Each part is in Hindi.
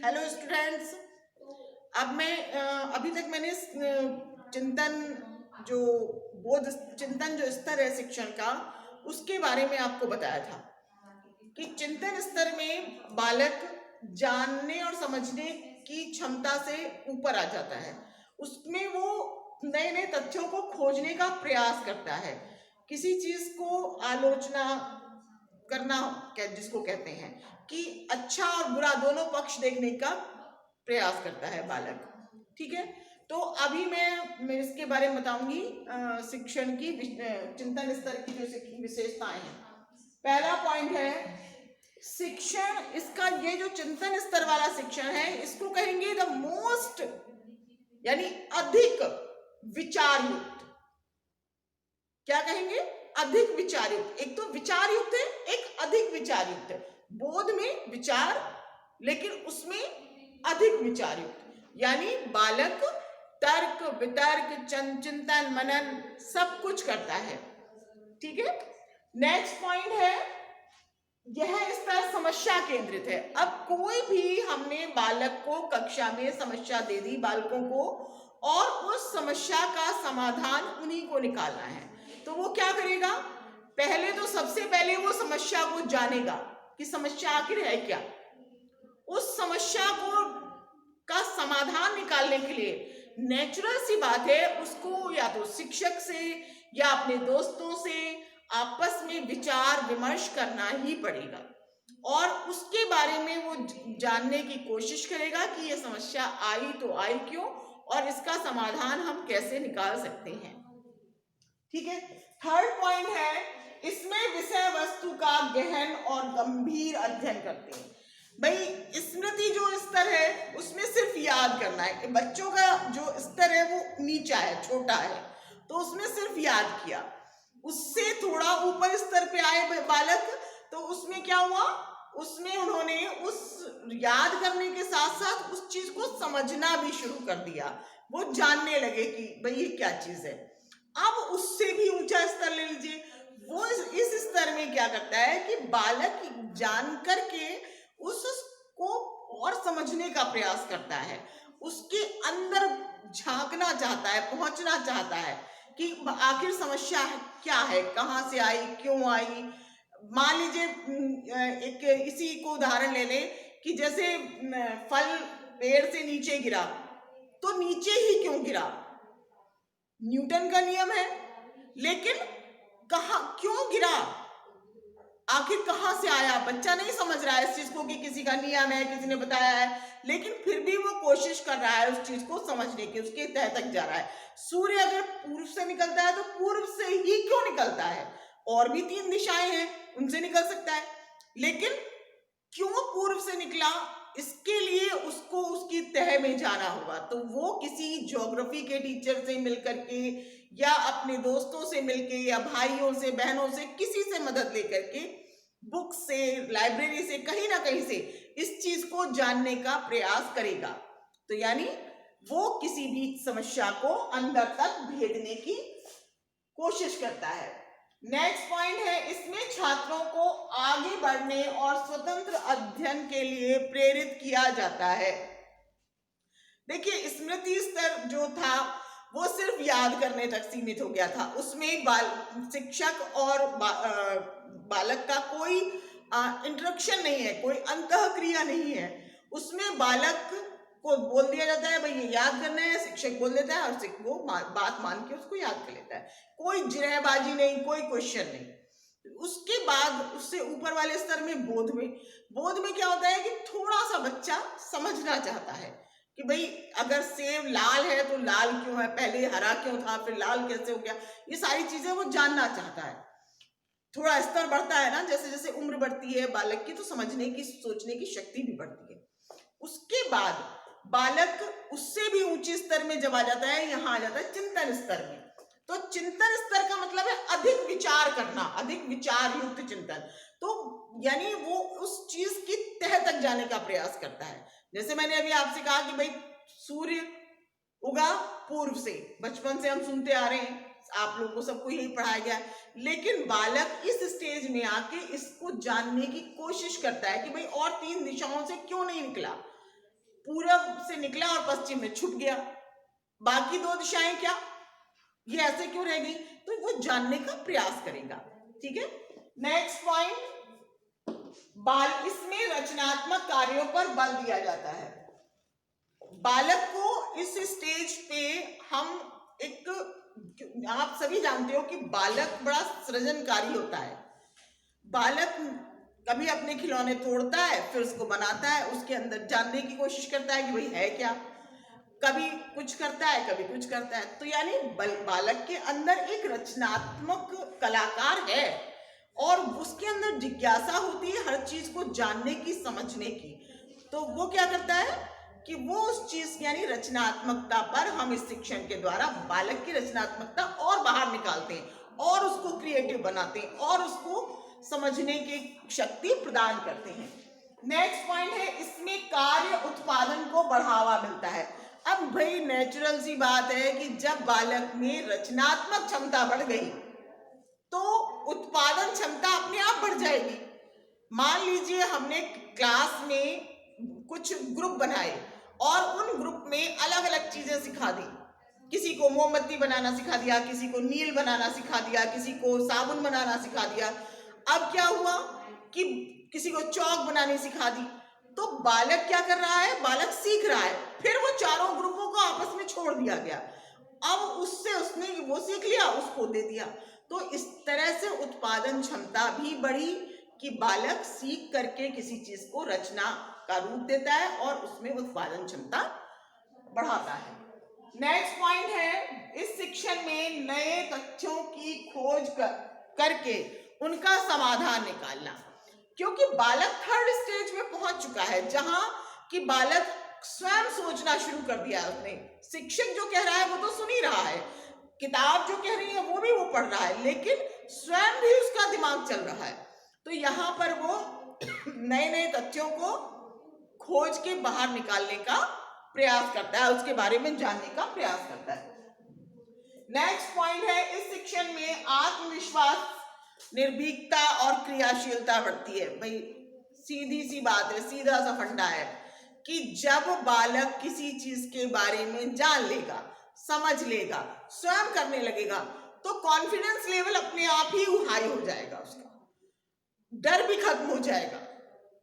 Hello students. अब मैं अभी तक मैंने चिंतन जो बोध चिंतन जो स्तर है शिक्षण का, उसके बारे में आपको बताया था कि चिंतन स्तर में बालक जानने और समझने की क्षमता से ऊपर आ जाता है। उसमें वो नए नए तथ्यों को खोजने का प्रयास करता है, किसी चीज को आलोचना करना जिसको कहते हैं कि अच्छा और बुरा दोनों पक्ष देखने का प्रयास करता है बालक। ठीक है, तो अभी मैं इसके बारे में बताऊंगी शिक्षण की चिंतन स्तर की जो विशेषताएं हैं। पहला पॉइंट है शिक्षण, इसका ये जो चिंतन स्तर वाला शिक्षण है इसको कहेंगे द मोस्ट, यानी अधिक विचार युक्त। क्या कहेंगे? अधिक विचार युक्त। एक तो विचार युक्त है, एक अधिक विचार युक्त है। बोध में विचार, लेकिन उसमें अधिक विचार युक्त, यानी बालक तर्क वितर्क चिंतन मनन सब कुछ करता है। ठीक है, नेक्स्ट पॉइंट है यह स्तर समस्या केंद्रित है। अब कोई भी हमने बालक को कक्षा में समस्या दे दी बालकों को, और उस समस्या का समाधान उन्हीं को निकालना है, तो वो क्या करेगा? पहले तो सबसे पहले वो समस्या को जानेगा कि समस्या आखिर है क्या। उस समस्या को का समाधान निकालने के लिए नेचुरल सी बात है उसको या तो शिक्षक से या अपने दोस्तों से आपस में विचार विमर्श करना ही पड़ेगा, और उसके बारे में वो जानने की कोशिश करेगा कि ये समस्या आई तो आई क्यों, और इसका समाधान हम कैसे निकाल सकते हैं। ठीक है, थर्ड पॉइंट है इसमें विषय वस्तु का गहन और गंभीर अध्ययन करते हैं। भाई स्मृति जो स्तर है उसमें सिर्फ याद करना है। बच्चों का जो स्तर है वो नीचा है, छोटा है, तो उसमें सिर्फ याद किया। उससे थोड़ा ऊपर स्तर पे आए बालक, तो उसमें क्या हुआ? उसमें उन्होंने उस याद करने के साथ साथ उस चीज को समझना भी शुरू कर दिया। वो जानने लगे कि भाई ये क्या चीज है। अब उससे भी ऊंचा स्तर ले लीजिए, वो इस स्तर में क्या करता है कि बालक जान करके उसको और समझने का प्रयास करता है, उसके अंदर झांकना चाहता है, पहुंचना चाहता है कि आखिर समस्या क्या है, कहां से आई, क्यों आई। मान लीजिए एक इसी को उदाहरण ले लें कि जैसे फल पेड़ से नीचे गिरा, तो नीचे ही क्यों गिरा? न्यूटन का नियम है, लेकिन कहा क्यों गिरा, आखिर कहां से आया? बच्चा नहीं समझ रहा है इस चीज को कि किसी का नियम है, किसी ने बताया है, लेकिन फिर भी वो कोशिश कर रहा है उस चीज को समझने की, उसके तह तक जा रहा है। सूर्य अगर पूर्व से निकलता है तो पूर्व से ही क्यों निकलता है? और भी 3 दिशाएं हैं, उनसे निकल सकता है, लेकिन क्यों पूर्व से निकला, इसके लिए उसको उसकी तह में जाना होगा। तो वो किसी ज्योग्राफी के टीचर से मिलकर के या अपने दोस्तों से मिलके या भाइयों से बहनों से किसी से मदद लेकर के, बुक से, लाइब्रेरी से, कहीं ना कहीं से इस चीज को जानने का प्रयास करेगा। तो यानी वो किसी भी समस्या को अंदर तक भेजने की कोशिश करता है। नेक्स्ट पॉइंट है इसमें छात्रों को आगे बढ़ने और स्वतंत्र अध्ययन के लिए प्रेरित किया जाता है। देखिए स्मृति स्तर जो था वो सिर्फ याद करने तक सीमित हो गया था, उसमें शिक्षक और बालक का कोई इंटरेक्शन नहीं है, कोई अंतःक्रिया नहीं है। उसमें बालक को बोल दिया जाता है भाई ये याद करना है, शिक्षक बोल देता है और वो बात मान के उसको याद कर लेता है। कोई जिरहबाजी नहीं, कोई क्वेश्चन नहीं। उसके बाद उससे ऊपर वाले स्तर में बोध में क्या होता है कि थोड़ा सा बच्चा समझना चाहता है कि भाई अगर सेब लाल है तो लाल क्यों है, पहले हरा क्यों था, फिर लाल कैसे हो गया, ये सारी चीजें वो जानना चाहता है। थोड़ा स्तर बढ़ता है ना, जैसे जैसे उम्र बढ़ती है बालक की, तो समझने की, सोचने की शक्ति भी बढ़ती है। उसके बाद बालक उससे भी ऊंचे स्तर में जब आ जाता है, यहां आ जाता है चिंतन स्तर में। तो चिंतन स्तर का मतलब है अधिक विचार करना, अधिक विचार युक्त चिंतन। तो यानी वो उस चीज की तह तक जाने का प्रयास करता है। जैसे मैंने अभी आपसे कहा कि भाई सूर्य उगा पूर्व से, बचपन से हम सुनते आ रहे हैं, आप लोगों को सबको यही पढ़ाया गया है, लेकिन बालक इस स्टेज में आके इसको जानने की कोशिश करता है कि भाई और 3 दिशाओं से क्यों नहीं निकला, पूरब से निकला और पश्चिम में छुप गया, बाकी दो दिशाएं क्या, ये ऐसे क्यों रह गई? तो वो जानने का प्रयास करेगा। ठीक है, नेक्स्ट पॉइंट, इसमें रचनात्मक कार्यों पर बल दिया जाता है। बालक को इस स्टेज पे हम एक, आप सभी जानते हो कि बालक बड़ा सृजनकारी होता है। बालक कभी अपने खिलौने तोड़ता है, फिर उसको बनाता है, उसके अंदर जानने की कोशिश करता है कि भाई है क्या, कभी कुछ करता है कभी कुछ करता है। तो यानी बालक के अंदर एक रचनात्मक कलाकार है और उसके अंदर जिज्ञासा होती है हर चीज को जानने की, समझने की। तो वो क्या करता है कि वो उस चीज यानी रचनात्मकता पर हम इस शिक्षण के द्वारा बालक की रचनात्मकता और बाहर निकालते हैं और उसको क्रिएटिव बनाते हैं और उसको समझने की शक्ति प्रदान करते हैं। नेक्स्ट पॉइंट है, इसमें कार्य उत्पादन को बढ़ावा मिलता है। अब भाई नेचुरल सी बात है कि जब बालक में रचनात्मक क्षमता बढ़ गई तो उत्पादन क्षमता अपने आप बढ़ जाएगी। मान लीजिए हमने क्लास में कुछ ग्रुप बनाए और उन ग्रुप में अलग अलग चीजें सिखा दी, किसी को मोमबत्ती बनाना सिखा दिया, किसी को नील बनाना सिखा दिया, किसी को साबुन बनाना सिखा दिया। अब क्या हुआ कि किसी को चौक बनानी सिखा दी। तो बालक क्या कर रहा है, बालक सीख रहा है, फिर वो चारों ग्रुपों को आपस में छोड़ दिया गया। अब उससे उसने वो सीख लिया, उसको दे दिया। तो इस तरह से उत्पादन क्षमता भी बढ़ी कि बालक सीख करके किसी चीज को रचना का रूप देता है और उसमें उत्पादन क्षमता बढ़ाता है। नेक्स्ट पॉइंट है, इस शिक्षण में नए तथ्यों की खोज करके उनका समाधान निकालना। क्योंकि बालक थर्ड स्टेज में पहुंच चुका है जहां कि बालक स्वयं सोचना शुरू कर दिया है उसने। शिक्षक जो कह रहा है वो तो सुन ही रहा है, किताब जो कह रही है वो भी वो पढ़ रहा है, लेकिन स्वयं भी उसका दिमाग चल रहा है। तो यहाँ पर वो नए नए तथ्यों को खोज के बाहर निकालने का प्रयास करता है, उसके बारे में जानने का प्रयास करता है। नेक्स्ट पॉइंट है, इस शिक्षण में आत्मविश्वास, निर्भीकता और क्रियाशीलता बढ़ती है। भाई सीधी सी बात है, सीधा सा फंडा है कि जब बालक किसी चीज के बारे में जान लेगा, समझ लेगा, स्वयं करने लगेगा, तो कॉन्फिडेंस लेवल अपने आप ही हाई हो जाएगा, उसका डर भी खत्म हो जाएगा।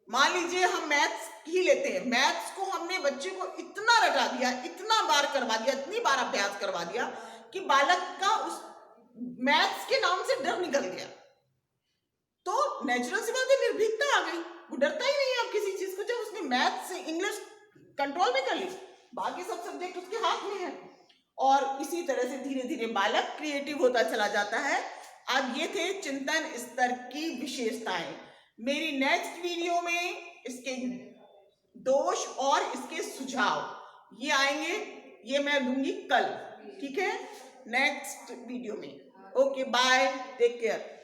मान लीजिए हम मैथ्स ही लेते हैं, मैथ्स को हमने बच्चे को इतना रटा दिया, इतना बार करवा दिया, इतनी बार अभ्यास करवा दिया कि बालक का उस मैथ्स के नाम से डर निकल गया। तो नेचुरल सी बात है, निर्भीकता आ गई, वो डरता ही नहीं है अब किसी चीज को। जब उसने मैथ्स से इंग्लिश कंट्रोल में कर ली, बाकी सब सब्जेक्ट उसके हाथ में है। और इसी तरह से धीरे धीरे बालक क्रिएटिव होता चला जाता है। अब ये थे चिंतन स्तर की विशेषताएं। मेरी नेक्स्ट वीडियो में इसके दोष और इसके सुझाव ये आएंगे, ये मैं दूंगी कल। ठीक है, नेक्स्ट वीडियो में। Okay, bye, take care.